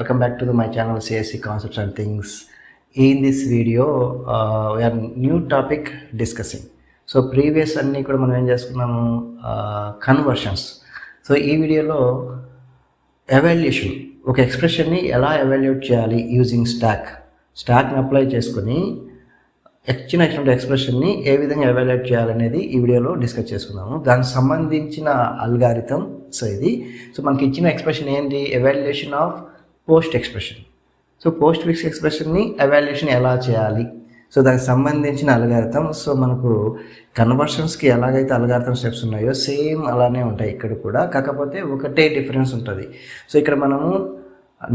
Welcome back to my channel CSC Concepts and Things. In this video, we are new topic discussing. So previous అన్ని కూడా మనం ఏం చేసుకున్నాము conversions. So ఈ వీడియోలో ఎవాల్యుయేషన్, ఒక ఎక్స్ప్రెషన్ని ఎలా ఎవాల్యుయేట్ చేయాలి యూజింగ్ స్టాక్ని అప్లై చేసుకొని ఇచ్చినటువంటి ఎక్స్ప్రెషన్ని ఏ విధంగా ఎవాల్యుయేట్ చేయాలనేది ఈ వీడియోలో డిస్కస్ చేసుకున్నాము. దానికి సంబంధించిన అల్గారిథం ఇది. సో మనకి ఇచ్చిన ఎక్స్ప్రెషన్ ఏంటి? Evaluation of post expression. So postfix ఎక్స్ప్రెషన్ని ఎవాల్యుయేషన్ ఎలా చేయాలి, సో దానికి సంబంధించిన అల్గారిథం. సో మనకు కన్వర్షన్స్కి ఎలాగైతే అల్గారిథం స్టెప్స్ ఉన్నాయో సేమ్ అలానే ఉంటాయి ఇక్కడ కూడా, కాకపోతే ఒకటే డిఫరెన్స్ ఉంటుంది. సో ఇక్కడ మనము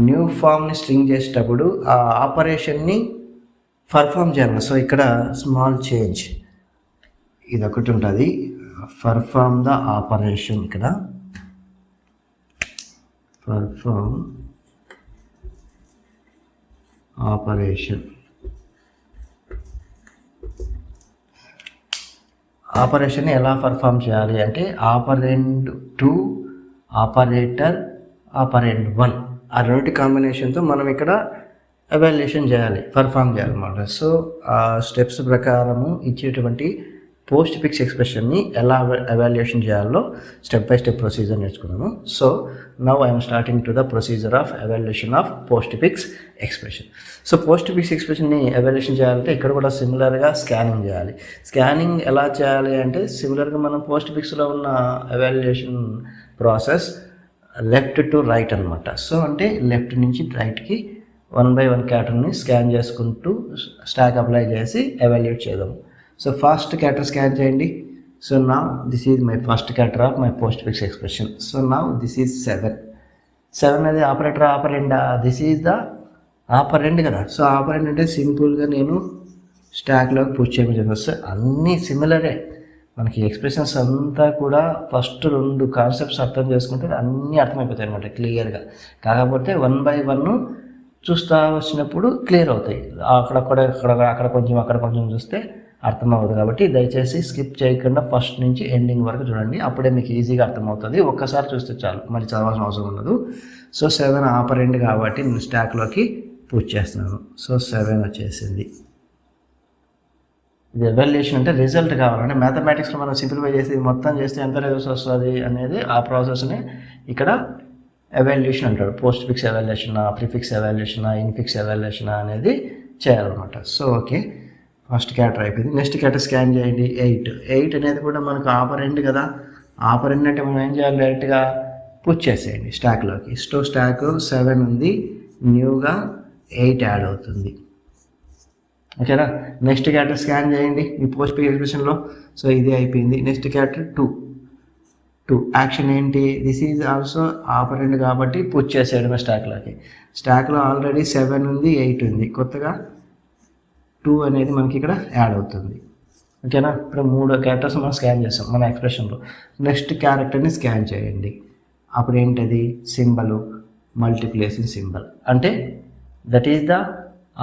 న్యూ ఫామ్ని స్ట్రింగ్ చేసేటప్పుడు ఆ ఆపరేషన్ని పర్ఫామ్ చేయాలి. సో ఇక్కడ స్మాల్ చేంజ్ ఇది ఒకటి ఉంటుంది, పర్ఫామ్ ద ఆపరేషన్. ఇక్కడ పర్ఫామ్ ఆపరేషన్. ఆపరేషన్ ఎలా పర్ఫామ్ చేయాలి అంటే ఆపరెండ్ 2, ఆపరేటర్, ఆపరెండ్ 1 ఆ రెండింటి కాంబినేషన్తో మనం ఇక్కడ ఎవాల్యుయేషన్ చేయాలి, పర్ఫామ్ చేయాలన్నమాట. సో ఆ స్టెప్స్ ప్రకారము ఇచ్చేటువంటి పోస్ట్ ఫిక్స్ ఎక్స్ప్రెషన్ని ఎలా ఎవాల్యుయేషన్ చేయాలో స్టెప్ బై స్టెప్ ప్రొసీజర్ నేర్చుకున్నాము. So now I'm starting to the procedure of evaluation of postfix expression. So postfix ఎక్స్ప్రెషన్ని ఎవాల్యుయేషన్ చేయాలంటే ఇక్కడ కూడా సిమిలర్గా స్కానింగ్ చేయాలి. స్కానింగ్ ఎలా చేయాలి అంటే సిమిలర్గా మనం పోస్ట్ ఫిక్స్లో ఉన్న evaluation process left to right అనమాట. సో అంటే లెఫ్ట్ నుంచి రైట్కి 1 by 1 క్యాటర్ని స్కాన్ చేసుకుంటూ స్టాక్ అప్లై చేసి ఎవాల్యుయేట్ చేద్దాము. సో ఫస్ట్ క్యాటర్ స్కాన్ చేయండి. So now this is my first character of my postfix expression. So now this is 7 అనేది ఆపరేటర్ ఆపరెండా? దిస్ ఈజ్ ద ఆపరెండ్ కదా. సో ఆపరెండ్ అంటే సింపుల్గా నేను స్టాక్లోకి పుష్ చేయమని వస్తే అన్నీ సిమిలరే. మనకి ఎక్స్ప్రెషన్స్ అంతా కూడా ఫస్ట్ 2 కాన్సెప్ట్స్ అర్థం చేసుకుంటే అన్నీ అర్థమైపోతాయి అనమాట క్లియర్గా. కాకపోతే 1 by 1 చూస్తూ వచ్చినప్పుడు క్లియర్ అవుతాయి. అక్కడ కొంచెం చూస్తే అర్థమవుతుంది. కాబట్టి దయచేసి స్కిప్ చేయకుండా ఫస్ట్ నుంచి ఎండింగ్ వరకు చూడండి, అప్పుడే మీకు ఈజీగా అర్థమవుతుంది. ఒక్కసారి చూస్తే చాలు, మరి చదవాల్సిన అవసరం ఉండదు. సో 7 ఆపరెంట్ కాబట్టి నేను స్టాక్లోకి పుష్ చేస్తున్నాను. సో 7 వచ్చేసింది. ఇది ఎవాల్యుయేషన్ అంటే రిజల్ట్ కావాలంటే మ్యాథమెటిక్స్లో మనం సింప్లిఫై చేసి మొత్తం చేస్తే ఎంత రిజల్ట్స్ వస్తుంది అనేది ఆ ప్రాసెస్ని ఇక్కడ ఎవాల్యుయేషన్ అంటాడు. Post fix evaluation, prefix evaluation, infix evaluation అనేది చేయాలన్నమాట. సో ఓకే, ఫస్ట్ క్యాటర్ అయిపోయింది. నెక్స్ట్ క్యాటర్ స్కాన్ చేయండి. 8 అనేది కూడా మనకు ఆపరెంట్ కదా. ఆపరెంట్ అంటే మనం ఏం చేయాలి? డైరెక్ట్గా పుష్ చేసేయండి స్టాక్లోకి. స్టాక్ 7 ఉంది, న్యూగా 8 యాడ్ అవుతుంది. ఓకేనా. నెక్స్ట్ క్యాటర్ స్కాన్ చేయండి ఈ పోస్ట్ ఫిక్స్ ఎక్స్ప్రెషన్లో. సో ఇది అయిపోయింది. నెక్స్ట్ క్యాటర్ 2 యాక్షన్ ఏంటి? దిస్ ఈజ్ ఆల్సో ఆపరెంట్ కాబట్టి పుష్ చేసేయడమే స్టాక్లోకి. స్టాక్లో ఆల్రెడీ 7 ఉంది, 8 ఉంది, కొత్తగా 2 అనేది మనకి ఇక్కడ యాడ్ అవుతుంది. ఓకేనా. ఇప్పుడు 3 క్యారెక్టర్స్ మనం స్కాన్ చేస్తాం మన ఎక్స్ప్రెషన్లో. నెక్స్ట్ క్యారెక్టర్ని స్కాన్ చేయండి. అప్పుడు ఏంటది? Symbol, multiplication symbol. అంటే that is the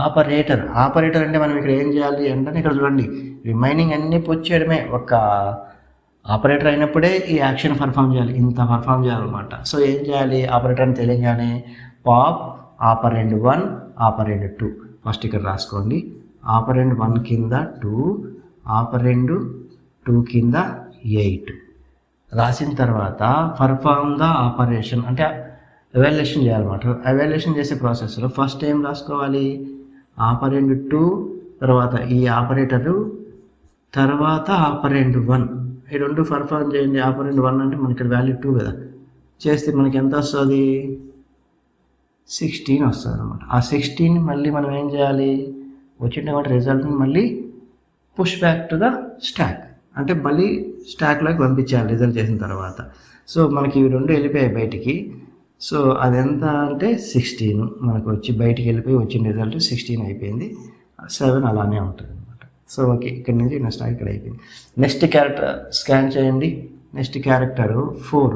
operator. Operator అంటే మనం ఇక్కడ ఏం చేయాలి అంటే ఇక్కడ చూడండి, రిమైనింగ్ అన్నీ పుష్ చేయడమే. ఒక ఆపరేటర్ అయినప్పుడే ఈ యాక్షన్ పర్ఫామ్ చేయాలి, ఇంత పర్ఫామ్ చేయాలన్నమాట. సో ఏం చేయాలి? ఆపరేటర్ అని తెలియగానే పాప్ ఆపరెండ్ 1, ఆపరెండ్ 2 ఫస్ట్ ఇక్కడ రాసుకోండి. ఆపరెండ్ 1 కింద 2, ఆపరెండ్ 2 కింద 8 రాసిన తర్వాత పర్ఫామ్ ద ఆపరేషన్ అంటే ఎవాల్యుయేషన్ చేయాలన్నమాట. ఎవాల్యుయేషన్ చేసే ప్రాసెస్లో ఫస్ట్ ఏం రాసుకోవాలి? ఆపరెండ్ 2, తర్వాత ఈ ఆపరేటరు, తర్వాత ఆపరెండ్ 1 ఈ 2 పర్ఫామ్ చేయండి. ఆపరెండ్ 1 అంటే మనకి ఇక్కడ వాల్యూ 2 కదా, చేస్తే మనకి ఎంత వస్తుంది? 16 వస్తుంది అనమాట. ఆ 16 మళ్ళీ మనం ఏం చేయాలి? వచ్చినటువంటి రిజల్ట్ని మళ్ళీ push back to the stock, అంటే మళ్ళీ స్టాక్లోకి పంపించాలి రిజల్ట్ చేసిన తర్వాత. సో మనకి ఇవి 2 వెళ్ళిపోయాయి బయటికి. సో అదెంత అంటే 16 మనకు వచ్చి బయటికి వెళ్ళిపోయి వచ్చిన రిజల్ట్ 16 అయిపోయింది. 7 అలానే ఉంటుంది అనమాట. సో ఓకే, ఇక్కడ నుంచి నా స్టాక్ ఇక్కడ అయిపోయింది. నెక్స్ట్ క్యారెక్టర్ స్కాన్ చేయండి. నెక్స్ట్ క్యారెక్టర్ 4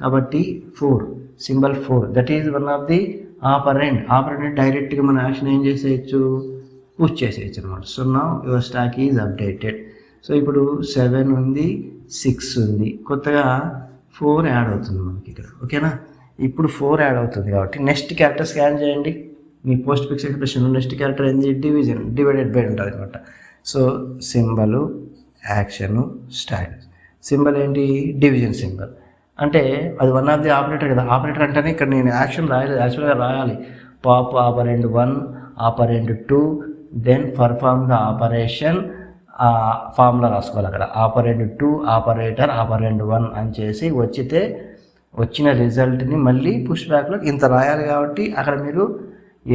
కాబట్టి 4 symbol 4 that is one of the operant. Operant డైరెక్ట్గా మన యాక్షన్ ఏం చేసేయచ్చు? పుష్ చేసేయచ్చు అనమాట. So now your stock is updated. So ఇప్పుడు 7 ఉంది, 6 ఉంది, కొత్తగా 4 యాడ్ అవుతుంది మనకి ఇక్కడ. ఓకేనా. ఇప్పుడు 4 యాడ్ అవుతుంది కాబట్టి నెక్స్ట్ క్యారెక్టర్ స్కాన్ చేయండి. మీ postfix expression next character ఏంది, డివిజన్, డివైడెడ్ బై ఉంటుంది అనమాట. So symbol, action, stack. Symbol ఏంటి, డివిజన్ సింబల్. అంటే అది వన్ ఆఫ్ ది ఆపరేటర్ కదా. ఆపరేటర్ అంటేనే ఇక్కడ నేను యాక్షన్ రాయలేదు, యాక్చువల్గా రాయాలి pop operand 1, operand 2, then perform the operation. Formula రాసుకోవాలి అక్కడ, ఆపరెండ్ 2 ఆపరేటర్ ఆపరెండ్ 1 అని చేసి వచ్చిన రిజల్ట్ని మళ్ళీ పుష్ బ్యాక్లో ఇంత రాయాలి. కాబట్టి అక్కడ మీరు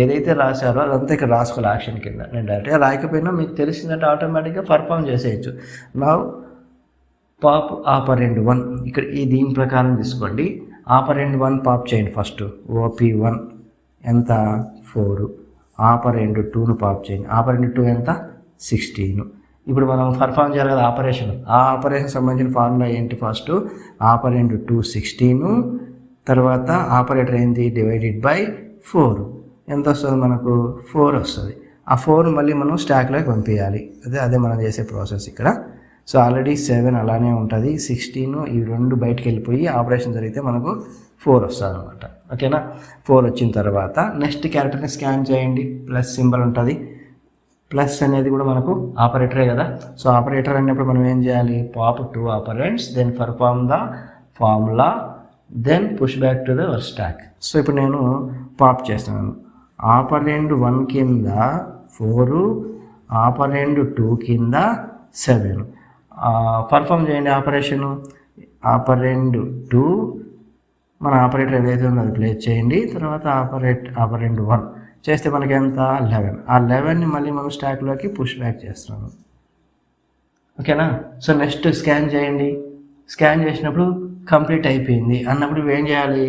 ఏదైతే రాశారో అదంతా ఇక్కడ రాసుకోవాలి యాక్షన్ కింద. నేను డైరెక్ట్గా రాయకపోయినా మీకు తెలిసిందంటే ఆటోమేటిక్గా పర్ఫామ్ చేసేయచ్చు. నా పాప్ ఆపరెండ్ 1 ఇక్కడ దీని ప్రకారం తీసుకోండి. ఆపరెండ్ 1 పాప్ చేయండి ఫస్ట్, OP1 ఎంత 4. ఆపరెండ్ 2ను పాప్ చేయండి, ఆపరెండ్ 2 ఎంత 16. ఇప్పుడు మనం పర్ఫామ్ చేయాలి కదా ఆపరేషన్. ఆ ఆపరేషన్ సంబంధించిన ఫార్ములా ఏంటి, ఫస్ట్ ఆపరెండ్ 2 16, తర్వాత ఆపరేటర్ ఏంటి డివైడెడ్ బై 4 ఎంత వస్తుంది మనకు 4 వస్తుంది. ఆ 4 మళ్ళీ మనం స్టాక్లోకి పంపించాలి. అదే మనం చేసే ప్రాసెస్ ఇక్కడ. సో ఆల్రెడీ 7 అలానే ఉంటుంది, 16 ఈ 2 బయటకు వెళ్ళిపోయి ఆపరేషన్ జరిగితే మనకు 4 వస్తుంది అనమాట. ఓకేనా. 4 వచ్చిన తర్వాత నెక్స్ట్ క్యారెక్టర్ని స్కాన్ చేయండి, ప్లస్ సింబల్ ఉంటుంది. ప్లస్ అనేది కూడా మనకు ఆపరేటరే కదా. సో ఆపరేటర్ అన్నప్పుడు మనం ఏం చేయాలి, pop 2 operands, then perform the formula, then push back to the stack. So ఇప్పుడు నేను పాప్ చేస్తున్నాను. ఆపరెండ్ 1 కింద 4, ఆపరెండ్ 2 కింద 7. పర్ఫామ్ చేయండి ఆపరేషను. ఆపరెండ్ 2 మన ఆపరేటర్ ఏదైతే ఉందో అది ప్లేస్ చేయండి. తర్వాత ఆపరెండ్ 1 చేస్తే మనకి ఎంత 11. ఆ 11ని మళ్ళీ మనం స్టాక్లోకి పుష్ బ్యాక్ చేస్తున్నాము. ఓకేనా. సో నెక్స్ట్ స్కాన్ చేయండి. స్కాన్ చేసినప్పుడు కంప్లీట్ అయిపోయింది అన్నప్పుడు ఏం చేయాలి,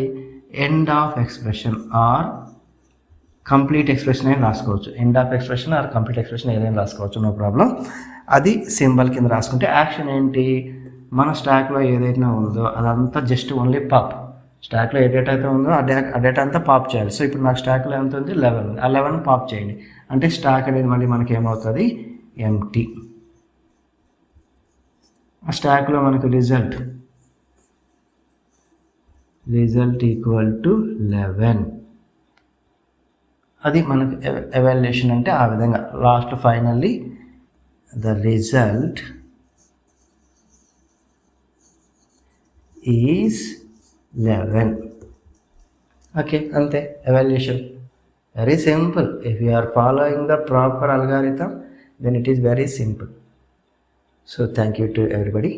end of expression are complete expression అయినా రాసుకోవచ్చు. End of expression are complete expression ఏదైనా రాసుకోవచ్చు, నో ప్రాబ్లం. అది సింబల్ కింద రాసుకుంటే యాక్షన్ ఏంటి, మన స్టాక్లో ఏదైతే ఉందో అదంతా జస్ట్ ఓన్లీ పాప్. స్టాక్లో ఏ డేటా అయితే ఉందో ఆ డేటా అంతా పాప్ చేయాలి. సో ఇప్పుడు నాకు స్టాక్లో ఎంత ఉంది 11, ఆ 11 పాప్ చేయండి. అంటే స్టాక్ అనేది మళ్ళీ మనకి ఏమవుతుంది, ఎంటీ. ఆ స్టాక్లో మనకు రిజల్ట్ ఈక్వల్ టు 11. అది మనకు ఎవాల్యుయేషన్ అంటే ఆ విధంగా. Last finally the result is 11. Okay, అంతే evaluation. Very simple. If you are following the proper algorithm, then it is very simple. So thank you to everybody.